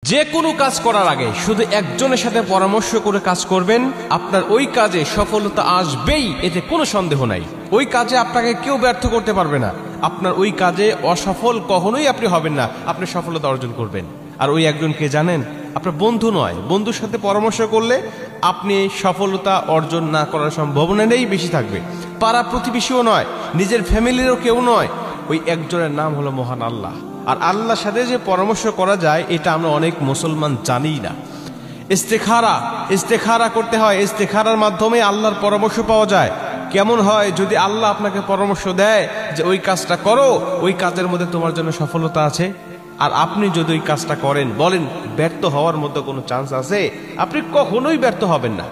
যে কোনো কাজ করার আগে শুধু একজনের সাথে পরামর্শ করে কাজ করবেন, আপনার ওই কাজে সফলতা আসবেই, এতে কোনো সন্দেহ নাই। ওই কাজে আপনাকে কেউ ব্যর্থ করতে পারবে না। আপনার ওই কাজে অসফল কখনোই আপনি হবেন না, আপনি সফলতা অর্জন করবেন। আর ওই একজনকে জানেন, আপনার বন্ধু নয়। বন্ধুর সাথে পরামর্শ করলে আপনি সফলতা অর্জন না করার সম্ভাবনাটাই বেশি থাকবে। পাড়া প্রতিবেশীও নয়, নিজের ফ্যামিলিরও কেউ নয়। ওই একজনের নাম হলো মহান আল্লাহ। আর আল্লাহর সাথে যে পরামর্শ করা যায়, এটা আমরা অনেক মুসলমান জানি না। ইস্তেখারা করতে হয়। ইস্তেখারার মাধ্যমে আল্লাহর পরামর্শ পাওয়া যায়। কেমন হয় যদি আল্লাহ আপনাকে পরামর্শ দেয় যে ওই কাজটা করো, ওই কাজের মধ্যে তোমার জন্য সফলতা আছে, আর আপনি যদি ওই কাজটা করেন, বলেন ব্যর্থ হওয়ার মধ্যে কোনো চান্স আছে? আপনি কখনোই ব্যর্থ হবেন না।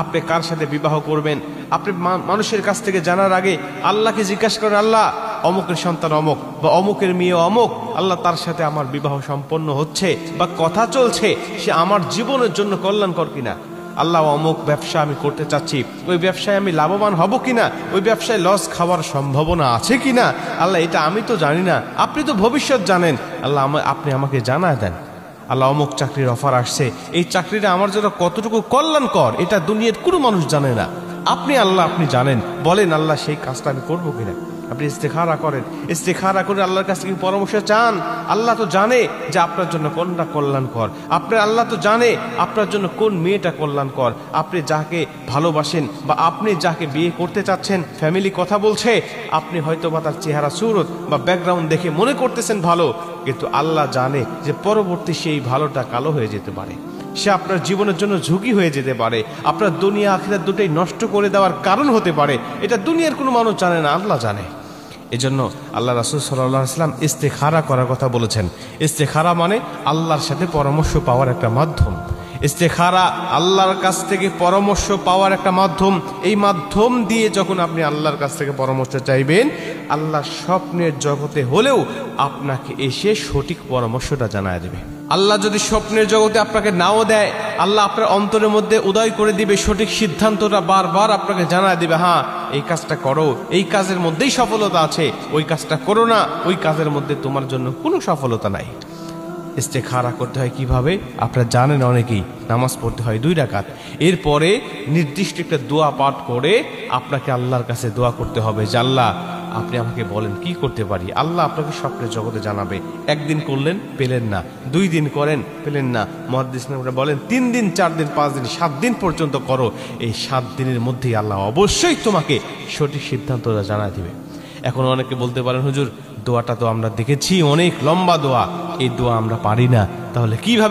আপনি কার সাথে বিবাহ করবেন, আপনি মানুষের কাছ থেকে জানার আগে আল্লাহকে জিজ্ঞাসা করেন, আল্লাহ অমুকের সন্তান অমুক বা অমুকের মেয়ে অমুক, আল্লাহ তার সাথে আমার বিবাহ সম্পন্ন হচ্ছে বা কথা চলছে, সে আমার জীবনের জন্য কল্যাণকর কিনা। আল্লাহ অমুক ব্যবসা আমি করতে চাচ্ছি, ওই ব্যবসায় আমি লাভবান হব কিনা, ওই ব্যবসায় লস খাওয়ার সম্ভাবনা আছে কিনা। আল্লাহ এটা আমি তো জানি না, আপনি তো ভবিষ্যৎ জানেন। আল্লাহ আপনি আমাকে জানায় দেন। আল্লাহ অমুক চাকরির অফার আসছে, এই চাকরিটা আমার জন্য কতটুকু কল্যাণকর, এটা দুনিয়ার কোনো মানুষ জানে না। আপনি আল্লাহ আপনি জানেন, বলেন আল্লাহ সেই কাজটা আমি করবো কিনা। আপনি ইস্তেখারা করেন, ইস্তেখারা করে আল্লাহর কাছ থেকে পরামর্শ চান। আল্লাহ তো জানে যে আপনার জন্য কোনটা কল্যাণকর। আল্লাহ তো জানে আপনার জন্য কোন মেয়েটা কল্যাণকর। আপনি যাকে ভালোবাসেন বা আপনি যাকে বিয়ে করতে চাচ্ছেন, ফ্যামিলি কথা বলছে, আপনি হয়তো বা তার চেহারা সুরত বা ব্যাকগ্রাউন্ড দেখে মনে করতেছেন ভালো, কিন্তু আল্লাহ জানে যে পরবর্তী সেই ভালোটা কালো হয়ে যেতে পারে। সে আপনার জীবনের জন্য ঝুঁকি হয়ে যেতে পারে, আপনার দুনিয়া আখিরাত দুটোই নষ্ট করে দেওয়ার কারণ হতে পারে। এটা দুনিয়ার কোনো মানুষ জানে না, আল্লাহ জানে। এজন্য আল্লাহ রাসূল সাল্লাল্লাহু আলাইহি ওয়াসাল্লাম ইস্তেখারা করার কথা বলেছেন। ইস্তেখারা মানে আল্লাহর সাথে পরামর্শ পাওয়ার একটা মাধ্যম। ইস্তেখারা আল্লাহর কাছ থেকে পরামর্শ পাওয়ার একটা মাধ্যম। এই মাধ্যম দিয়ে যখন আপনি আল্লাহর কাছ থেকে পরামর্শ চাইবেন, আল্লাহ স্বপ্নের জগতে হলেও আপনাকে এসে সঠিক পরামর্শটা জানায় দেবে। আল্লাহ যদি স্বপ্নের জগতে আপনাকে নাও দেয়, আল্লাহ আপনার অন্তরের মধ্যে উদয় করে দিবে সঠিক সিদ্ধান্তটা, বারবার আপনাকে জানায় দিবে, হ্যাঁ এই কাজটা করো, এই কাজের মধ্যেই সফলতা আছে, ওই কাজটা করো না, ওই কাজের মধ্যে তোমার জন্য কোনো সফলতা নাই। ইস্তেখারা করতে হয় কিভাবে আপনারা জানেন, অনেকেই নামাজ পড়তে হয় 2 রাকাত। এরপরে নির্দিষ্ট একটা দোয়া পাঠ করে আপনাকে আল্লাহর কাছে দোয়া করতে হবে যে আল্লাহ আপনি আমাকে বলেন কি করতে পারি। আল্লাহ আপনাকে স্বপ্নের জগতে জানাবে। 1 দিন করলেন, পেলেন না, 2 দিন করেন, পেলেন না, মুহাদ্দিসরা বলেন 3 দিন, 4 দিন, 5 দিন, 7 দিন পর্যন্ত করো। এই 7 দিনের মধ্যেই আল্লাহ অবশ্যই তোমাকে সঠিক সিদ্ধান্তটা জানায় দিবে। এখন অনেকে বলতে পারেন, হুজুর দোয়াটা তো আমরা দেখেছি অনেক লম্বা দোয়া, এই দোয়া আমরা পারি না, তাহলে কিভাবে